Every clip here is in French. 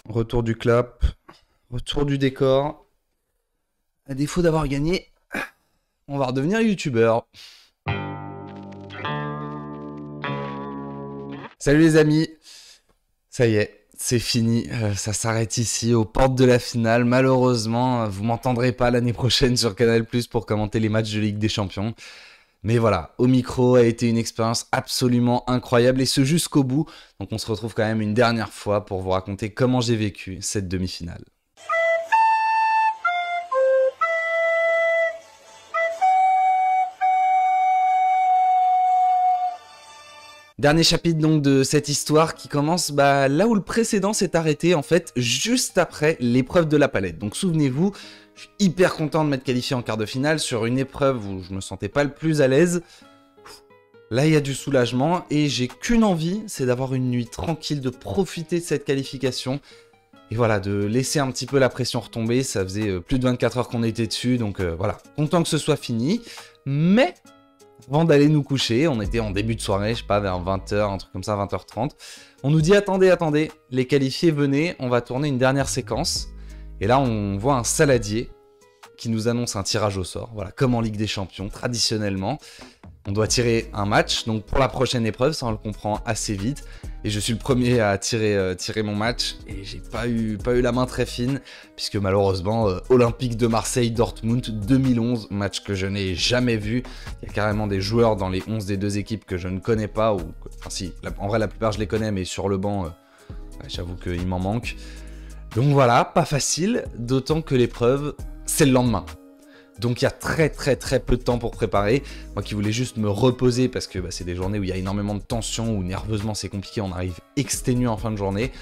Retour du clap, retour du décor. À défaut d'avoir gagné, on va redevenir youtubeur. Salut les amis, ça y est, c'est fini, ça s'arrête ici, aux portes de la finale. Malheureusement, vous m'entendrez pas l'année prochaine sur Canal+ pour commenter les matchs de Ligue des Champions. Mais voilà, au micro a été une expérience absolument incroyable et ce jusqu'au bout. Donc on se retrouve quand même une dernière fois pour vous raconter comment j'ai vécu cette demi-finale. Dernier chapitre donc de cette histoire qui commence là où le précédent s'est arrêté en fait, juste après l'épreuve de la palette. Donc souvenez-vous, je suis hyper content de m'être qualifié en quart de finale sur une épreuve où je me sentais pas le plus à l'aise. Là il y a du soulagement et j'ai qu'une envie, c'est d'avoir une nuit tranquille, de profiter de cette qualification. Et voilà, de laisser un petit peu la pression retomber, ça faisait plus de 24 heures qu'on était dessus, donc voilà, content que ce soit fini. Mais avant d'aller nous coucher, on était en début de soirée, je sais pas, vers 20h, un truc comme ça, 20h30. On nous dit attendez, les qualifiés venez, on va tourner une dernière séquence. Et là, on voit un saladier qui nous annonce un tirage au sort. Voilà, comme en Ligue des Champions, traditionnellement. On doit tirer un match, donc pour la prochaine épreuve, ça on le comprend assez vite. Et je suis le premier à tirer mon match, et j'ai pas eu la main très fine, puisque malheureusement, Olympique de Marseille-Dortmund 2011, match que je n'ai jamais vu. Il y a carrément des joueurs dans les 11 des deux équipes que je ne connais pas, enfin si, en vrai la plupart je les connais, mais sur le banc, j'avoue qu'il m'en manque. Donc voilà, pas facile, d'autant que l'épreuve, c'est le lendemain. Donc il y a très peu de temps pour préparer. Moi qui voulais juste me reposer parce que c'est des journées où il y a énormément de tension, où nerveusement c'est compliqué, on arrive exténué en fin de journée.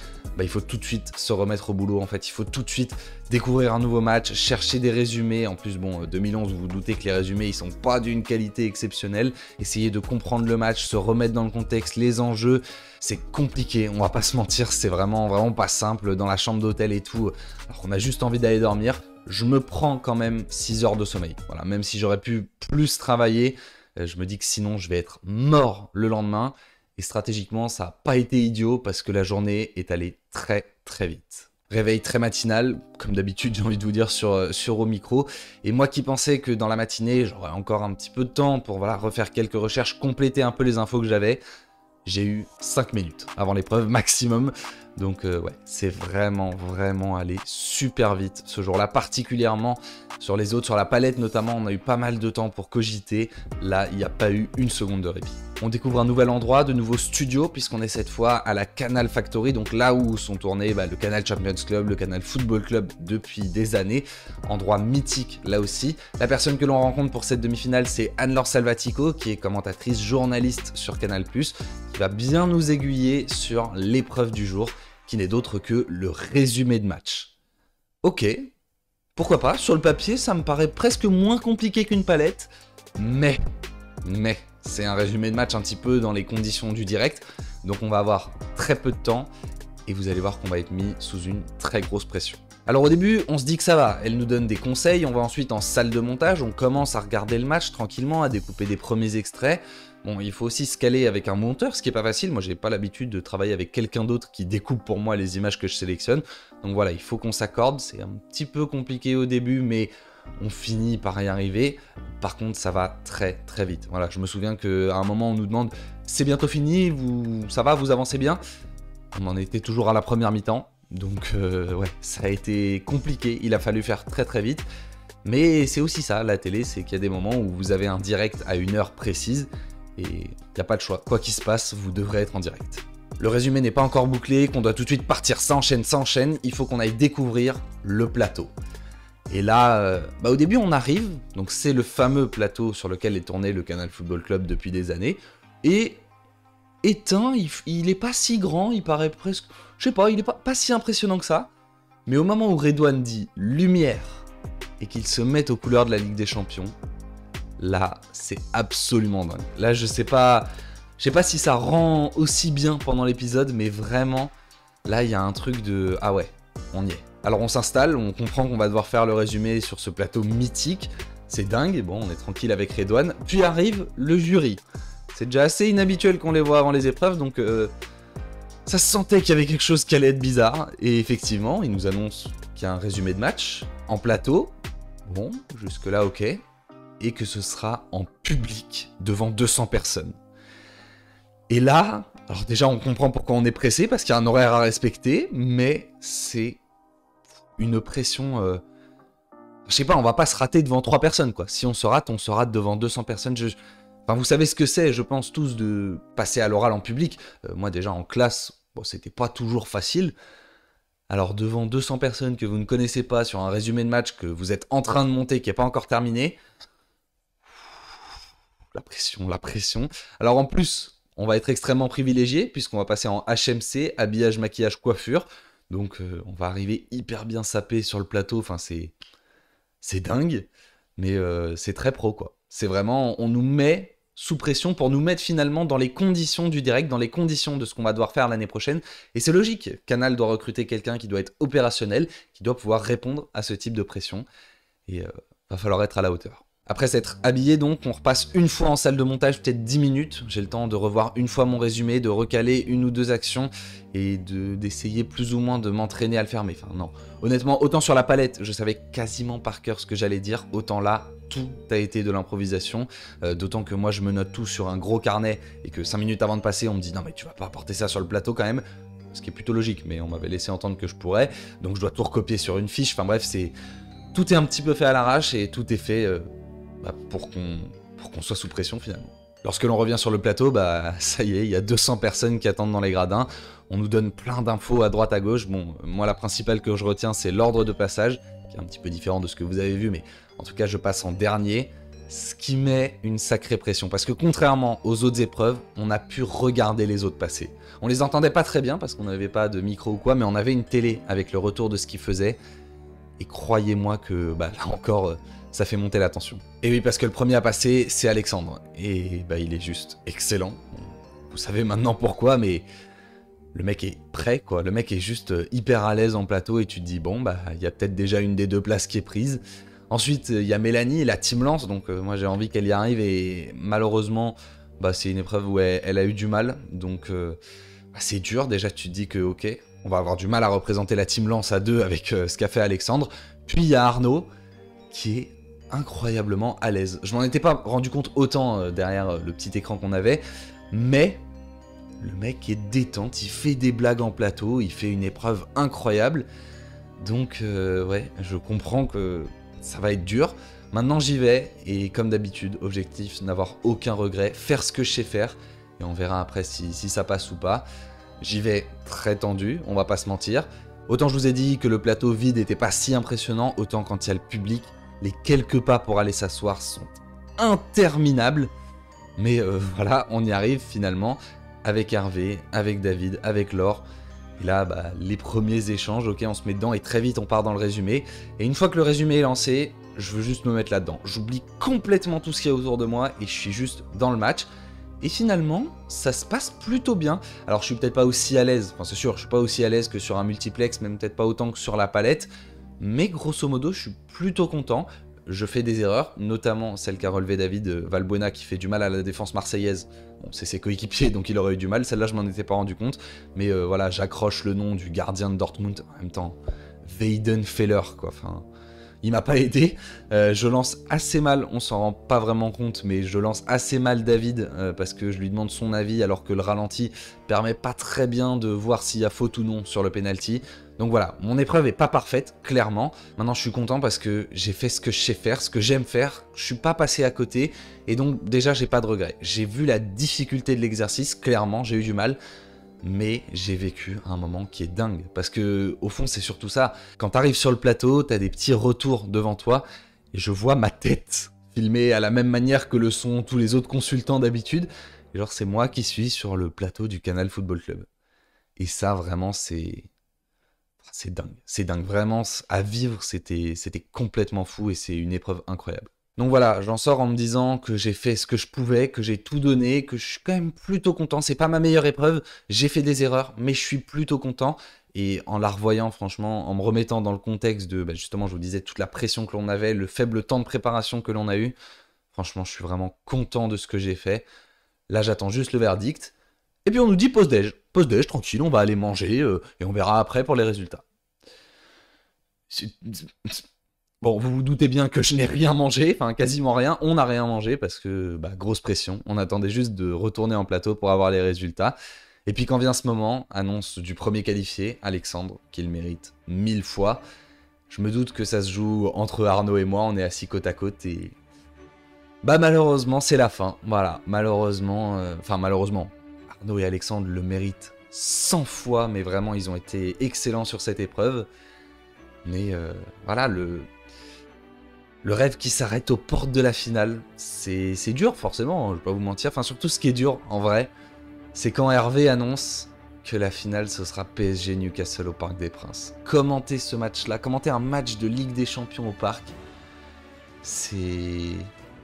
Il faut tout de suite se remettre au boulot en fait, il faut tout de suite découvrir un nouveau match, chercher des résumés. En plus 2011 vous vous doutez que les résumés ils sont pas d'une qualité exceptionnelle. Essayer de comprendre le match, se remettre dans le contexte, les enjeux, c'est compliqué, on va pas se mentir, c'est vraiment pas simple dans la chambre d'hôtel et tout. Alors on a juste envie d'aller dormir. Je me prends quand même 6 heures de sommeil. Voilà, même si j'aurais pu plus travailler, je me dis que sinon je vais être mort le lendemain. Et stratégiquement, ça n'a pas été idiot parce que la journée est allée très vite. Réveil très matinal, comme d'habitude j'ai envie de vous dire sur au micro. Et moi qui pensais que dans la matinée, j'aurais encore un petit peu de temps pour refaire quelques recherches, compléter un peu les infos que j'avais. J'ai eu 5 minutes avant l'épreuve maximum. Donc ouais, c'est vraiment allé super vite ce jour-là, particulièrement sur les autres, sur la palette notamment, on a eu pas mal de temps pour cogiter. Là, il n'y a pas eu une seconde de répit. On découvre un nouvel endroit, de nouveaux studios, puisqu'on est cette fois à la Canal Factory, donc là où sont tournés le Canal Champions Club, le Canal Football Club depuis des années. Endroit mythique là aussi. La personne que l'on rencontre pour cette demi-finale, c'est Anne-Laure Salvatico, qui est commentatrice journaliste sur Canal+, qui va bien nous aiguiller sur l'épreuve du jour, qui n'est d'autre que le résumé de match. Ok, pourquoi pas, sur le papier ça me paraît presque moins compliqué qu'une palette, mais c'est un résumé de match un petit peu dans les conditions du direct, donc on va avoir très peu de temps, et vous allez voir qu'on va être mis sous une très grosse pression. Alors au début, on se dit que ça va, elle nous donne des conseils, on va ensuite en salle de montage, on commence à regarder le match tranquillement, à découper des premiers extraits. Bon, il faut aussi se caler avec un monteur, ce qui est pas facile, moi j'ai pas l'habitude de travailler avec quelqu'un d'autre qui découpe pour moi les images que je sélectionne. Donc voilà, il faut qu'on s'accorde, c'est un petit peu compliqué au début, mais on finit par y arriver. Par contre, ça va très vite. Voilà, je me souviens qu'à un moment on nous demande « c'est bientôt fini, ça va, vous avancez bien ?» On en était toujours à la première mi-temps. Donc ouais, ça a été compliqué, il a fallu faire très vite. Mais c'est aussi ça, la télé, c'est qu'il y a des moments où vous avez un direct à une heure précise et il n'y a pas de choix. Quoi qu'il se passe, vous devrez être en direct. Le résumé n'est pas encore bouclé, qu'on doit tout de suite partir, ça enchaîne, il faut qu'on aille découvrir le plateau. Et là, au début on arrive, donc c'est le fameux plateau sur lequel est tourné le Canal Football Club depuis des années, et éteint, il est pas si grand, il paraît presque... Je sais pas, il est pas si impressionnant que ça. Mais au moment où Redouane dit « lumière » et qu'il se met aux couleurs de la Ligue des Champions, là, c'est absolument dingue. Là, je sais pas si ça rend aussi bien pendant l'épisode, mais vraiment, là, il y a un truc de... Ah ouais, on y est. Alors on s'installe, on comprend qu'on va devoir faire le résumé sur ce plateau mythique. C'est dingue, bon, on est tranquille avec Redouane. Puis arrive le jury. C'est déjà assez inhabituel qu'on les voit avant les épreuves, donc Ça se sentait qu'il y avait quelque chose qui allait être bizarre. Et effectivement, il nous annonce qu'il y a un résumé de match en plateau. Bon, jusque-là, ok. Et que ce sera en public, devant 200 personnes. Et là, alors déjà, on comprend pourquoi on est pressé, parce qu'il y a un horaire à respecter, mais c'est une pression... Je sais pas, on va pas se rater devant 3 personnes, quoi. Si on se rate devant 200 personnes. Enfin, vous savez ce que c'est, je pense, tous, de passer à l'oral en public. Moi, déjà, en classe, bon, c'était pas toujours facile. Alors, devant 200 personnes que vous ne connaissez pas, sur un résumé de match que vous êtes en train de monter, qui n'est pas encore terminé... La pression, la pression. Alors, en plus, on va être extrêmement privilégié, puisqu'on va passer en HMC, habillage, maquillage, coiffure. Donc, on va arriver hyper bien sapé sur le plateau. Enfin, c'est dingue, mais c'est très pro, quoi. C'est vraiment, on nous met sous pression pour nous mettre finalement dans les conditions du direct, dans les conditions de ce qu'on va devoir faire l'année prochaine. Et c'est logique, Canal doit recruter quelqu'un qui doit être opérationnel, qui doit pouvoir répondre à ce type de pression. Et va falloir être à la hauteur. Après s'être habillé, donc, on repasse une fois en salle de montage, peut-être 10 minutes. J'ai le temps de revoir une fois mon résumé, de recaler une ou deux actions et d'essayer plus ou moins de m'entraîner à le faire. Mais enfin, non. Honnêtement, autant sur la palette, je savais quasiment par cœur ce que j'allais dire, autant là, tout a été de l'improvisation. D'autant que moi, je me note tout sur un gros carnet et que 5 minutes avant de passer, on me dit « Non, mais tu vas pas apporter ça sur le plateau quand même ». Ce qui est plutôt logique, mais on m'avait laissé entendre que je pourrais. Donc je dois tout recopier sur une fiche. Enfin bref, tout est un petit peu fait à l'arrache et tout est fait... pour qu'on soit sous pression finalement. Lorsque l'on revient sur le plateau, ça y est, il y a 200 personnes qui attendent dans les gradins. On nous donne plein d'infos à droite à gauche. Bon, moi la principale que je retiens, c'est l'ordre de passage, qui est un petit peu différent de ce que vous avez vu, mais en tout cas je passe en dernier, ce qui met une sacrée pression. Parce que contrairement aux autres épreuves, on a pu regarder les autres passer. On les entendait pas très bien parce qu'on n'avait pas de micro ou quoi, mais on avait une télé avec le retour de ce qu'ils faisaient. Et croyez-moi que là encore... ça fait monter la tension. Et oui, parce que le premier à passer, c'est Alexandre. Et il est juste excellent. Vous savez maintenant pourquoi, mais le mec est prêt, quoi. Le mec est juste hyper à l'aise en plateau et tu te dis, bon, il y a peut-être déjà une des deux places qui est prise. Ensuite, il y a Mélanie, la team lance, donc moi j'ai envie qu'elle y arrive et malheureusement, c'est une épreuve où elle a eu du mal. Donc c'est dur, déjà tu te dis que, ok, on va avoir du mal à représenter la team lance à deux avec ce qu'a fait Alexandre. Puis il y a Arnaud, qui est incroyablement à l'aise. Je m'en étais pas rendu compte autant derrière le petit écran qu'on avait, mais le mec est détente, il fait des blagues en plateau, il fait une épreuve incroyable. Donc ouais, je comprends que ça va être dur. Maintenant j'y vais, et comme d'habitude, objectif, n'avoir aucun regret, faire ce que je sais faire, et on verra après si ça passe ou pas. J'y vais très tendu, on va pas se mentir. Autant je vous ai dit que le plateau vide était pas si impressionnant, autant quand il y a le public, les quelques pas pour aller s'asseoir sont interminables. Mais voilà, on y arrive finalement avec Hervé, avec David, avec Laure. Et là, les premiers échanges, ok, on se met dedans et très vite on part dans le résumé. Et une fois que le résumé est lancé, je veux juste me mettre là-dedans. J'oublie complètement tout ce qu'il y a autour de moi et je suis juste dans le match. Et finalement, ça se passe plutôt bien. Alors je suis peut-être pas aussi à l'aise, enfin c'est sûr, je suis pas aussi à l'aise que sur un multiplex, même peut-être pas autant que sur la palette. Mais grosso modo, je suis plutôt content. Je fais des erreurs, notamment celle qu'a relevé David Valbuena qui fait du mal à la défense marseillaise. Bon, c'est ses coéquipiers, donc il aurait eu du mal. Celle-là, je m'en étais pas rendu compte. Mais voilà, j'accroche le nom du gardien de Dortmund. En même temps, Weidenfeller, quoi. Enfin, il m'a pas aidé. Je lance assez mal, on s'en rend pas vraiment compte, mais je lance assez mal David parce que je lui demande son avis alors que le ralenti permet pas très bien de voir s'il y a faute ou non sur le penalty. Donc voilà, mon épreuve est pas parfaite, clairement. Maintenant, je suis content parce que j'ai fait ce que je sais faire, ce que j'aime faire. Je suis pas passé à côté et donc déjà, j'ai pas de regrets. J'ai vu la difficulté de l'exercice, clairement, j'ai eu du mal. Mais j'ai vécu un moment qui est dingue. Parce que, au fond, c'est surtout ça. Quand t'arrives sur le plateau, t'as des petits retours devant toi, et je vois ma tête filmée à la même manière que le sont tous les autres consultants d'habitude. Et genre, c'est moi qui suis sur le plateau du Canal Football Club. Et ça, vraiment, c'est dingue. C'est dingue. Vraiment, à vivre, c'était complètement fou, et c'est une épreuve incroyable. Donc voilà, j'en sors en me disant que j'ai fait ce que je pouvais, que j'ai tout donné, que je suis quand même plutôt content. C'est pas ma meilleure épreuve, j'ai fait des erreurs, mais je suis plutôt content. Et en la revoyant, franchement, en me remettant dans le contexte de, justement, je vous disais, toute la pression que l'on avait, le faible temps de préparation que l'on a eu, franchement, je suis vraiment content de ce que j'ai fait. Là, j'attends juste le verdict. Et puis on nous dit pause déj. Pause-déj, tranquille, on va aller manger et on verra après pour les résultats. Bon, vous vous doutez bien que je n'ai rien mangé, enfin quasiment rien, on n'a rien mangé parce que, bah, grosse pression, on attendait juste de retourner en plateau pour avoir les résultats. Et puis quand vient ce moment, annonce du premier qualifié, Alexandre, qui le mérite 1000 fois. Je me doute que ça se joue entre Arnaud et moi, on est assis côte à côte et... Bah malheureusement, c'est la fin, voilà, malheureusement, malheureusement, Arnaud et Alexandre le méritent 100 fois, mais vraiment ils ont été excellents sur cette épreuve. Mais voilà, le rêve qui s'arrête aux portes de la finale, c'est dur forcément, je vais pas vous mentir. Enfin surtout ce qui est dur en vrai, c'est quand Hervé annonce que la finale ce sera PSG Newcastle au Parc des Princes. Commenter ce match-là, commenter un match de Ligue des Champions au Parc, c'est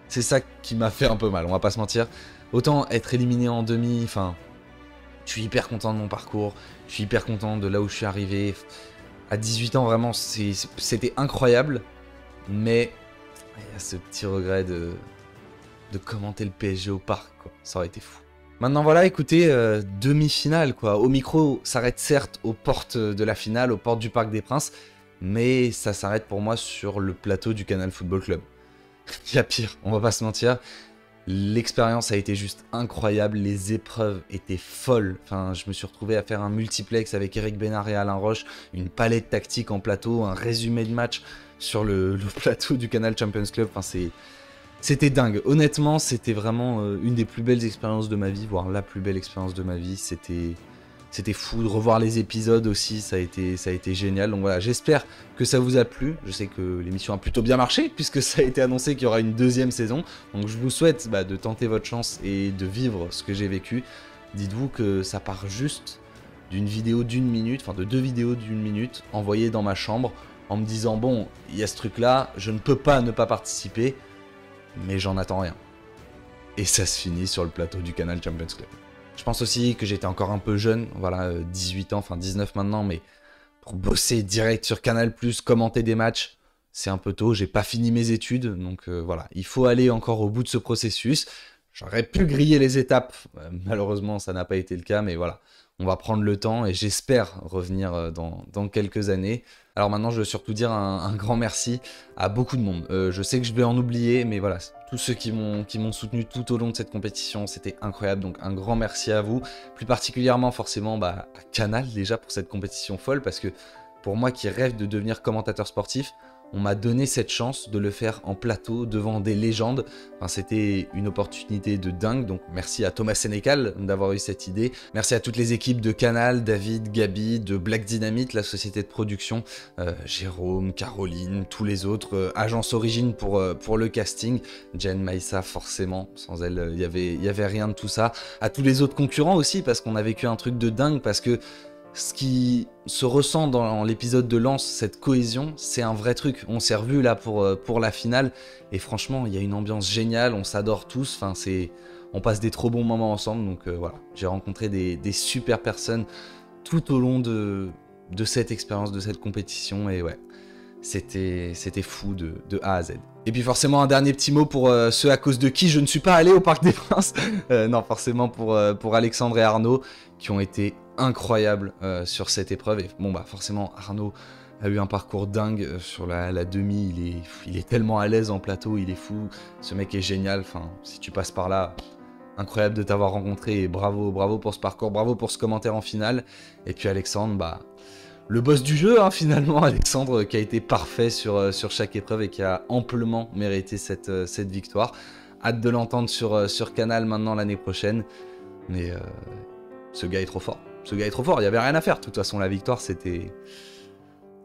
ça qui m'a fait un peu mal, on va pas se mentir. Autant être éliminé en demi, enfin, je suis hyper content de mon parcours, je suis hyper content de là où je suis arrivé. À 18 ans vraiment c'était incroyable, mais il y a ce petit regret de commenter le PSG au Parc, quoi. Ça aurait été fou. Maintenant voilà, écoutez, demi-finale quoi. Au micro, s'arrête certes aux portes de la finale, aux portes du Parc des Princes, mais ça s'arrête pour moi sur le plateau du Canal Football Club. Il y a pire, on va pas se mentir. L'expérience a été juste incroyable, les épreuves étaient folles. Enfin, je me suis retrouvé à faire un multiplex avec Eric Bénard et Alain Roche, une palette tactique en plateau, un résumé de match sur le plateau du Canal Champions Club. Enfin, c'était dingue. Honnêtement, c'était vraiment une des plus belles expériences de ma vie, voire la plus belle expérience de ma vie. C'était fou de revoir les épisodes aussi, ça a été génial. Donc voilà, j'espère que ça vous a plu. Je sais que l'émission a plutôt bien marché, puisque ça a été annoncé qu'il y aura une deuxième saison. Donc je vous souhaite de tenter votre chance et de vivre ce que j'ai vécu. Dites-vous que ça part juste d'une vidéo d'1 minute, enfin de 2 vidéos d'1 minute, envoyées dans ma chambre, en me disant, bon, il y a ce truc-là, je ne peux pas ne pas participer, mais j'en attends rien. Et ça se finit sur le plateau du Canal Champions Club. Je pense aussi que j'étais encore un peu jeune, voilà, 18 ans, enfin 19 maintenant, mais pour bosser direct sur Canal+, commenter des matchs, c'est un peu tôt, j'ai pas fini mes études, donc voilà, il faut aller encore au bout de ce processus. J'aurais pu griller les étapes, malheureusement ça n'a pas été le cas, mais voilà, on va prendre le temps et j'espère revenir dans quelques années. Alors maintenant, je veux surtout dire un grand merci à beaucoup de monde. Je sais que je vais en oublier, mais voilà, tous ceux qui m'ont soutenu tout au long de cette compétition, c'était incroyable. Donc un grand merci à vous, plus particulièrement forcément à Canal déjà pour cette compétition folle, parce que pour moi qui rêve de devenir commentateur sportif, on m'a donné cette chance de le faire en plateau devant des légendes. Enfin, c'était une opportunité de dingue, donc merci à Thomas Sénécal d'avoir eu cette idée. Merci à toutes les équipes de Canal, David, Gabi, de Black Dynamite, la société de production, Jérôme, Caroline, tous les autres, Agence Origine pour le casting, Jen Maïssa forcément, sans elle il y avait rien de tout ça. À tous les autres concurrents aussi, parce qu'on a vécu un truc de dingue, parce que ce qui se ressent dans l'épisode de Lens, cette cohésion, c'est un vrai truc. On s'est revus là pour la finale, et franchement, il y a une ambiance géniale, on s'adore tous, enfin, on passe des trop bons moments ensemble, donc voilà. J'ai rencontré des super personnes tout au long de cette expérience, de cette compétition, et ouais, c'était fou de A à Z. Et puis forcément un dernier petit mot pour ceux à cause de qui je ne suis pas allé au Parc des Princes. Non, forcément pour Alexandre et Arnaud, qui ont été incroyables sur cette épreuve. Et bon forcément Arnaud a eu un parcours dingue sur la demi, il est tellement à l'aise en plateau, il est fou, ce mec est génial, enfin si tu passes par là, incroyable de t'avoir rencontré, et bravo pour ce parcours, bravo pour ce commentaire en finale. Et puis Alexandre, le boss du jeu, hein, finalement, Alexandre, qui a été parfait sur chaque épreuve et qui a amplement mérité cette victoire. Hâte de l'entendre sur Canal maintenant l'année prochaine. Mais ce gars est trop fort. Ce gars est trop fort, il n'y avait rien à faire. De toute façon, la victoire, c'était...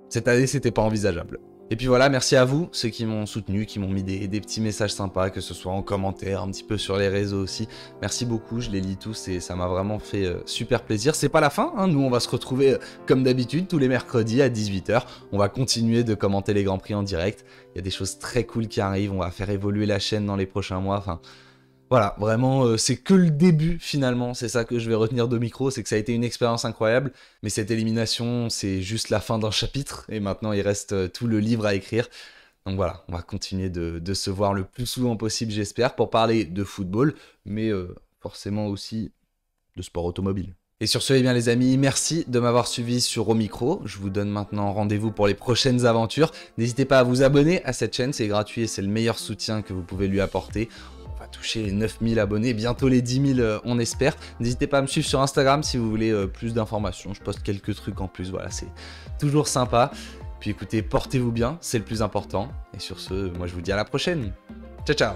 Cette année, c'était pas envisageable. Et puis voilà, merci à vous, ceux qui m'ont soutenu, qui m'ont mis des petits messages sympas, que ce soit en commentaire, un petit peu sur les réseaux aussi. Merci beaucoup, je les lis tous et ça m'a vraiment fait super plaisir. C'est pas la fin, hein, nous on va se retrouver comme d'habitude tous les mercredis à 18 h. On va continuer de commenter les Grands Prix en direct. Il y a des choses très cool qui arrivent, on va faire évoluer la chaîne dans les prochains mois, enfin... Voilà, vraiment, c'est que le début finalement, c'est ça que je vais retenir de micro, c'est que ça a été une expérience incroyable, mais cette élimination, c'est juste la fin d'un chapitre, et maintenant il reste tout le livre à écrire. Donc voilà, on va continuer de se voir le plus souvent possible, j'espère, pour parler de football, mais forcément aussi de sport automobile. Et sur ce, eh bien les amis, merci de m'avoir suivi sur Omicro. Je vous donne maintenant rendez-vous pour les prochaines aventures. N'hésitez pas à vous abonner à cette chaîne, c'est gratuit et c'est le meilleur soutien que vous pouvez lui apporter. On va toucher les 9000 abonnés, bientôt les 10 000 on espère. N'hésitez pas à me suivre sur Instagram si vous voulez plus d'informations. Je poste quelques trucs en plus, voilà, c'est toujours sympa. Puis écoutez, portez-vous bien, c'est le plus important. Et sur ce, moi je vous dis à la prochaine. Ciao ciao.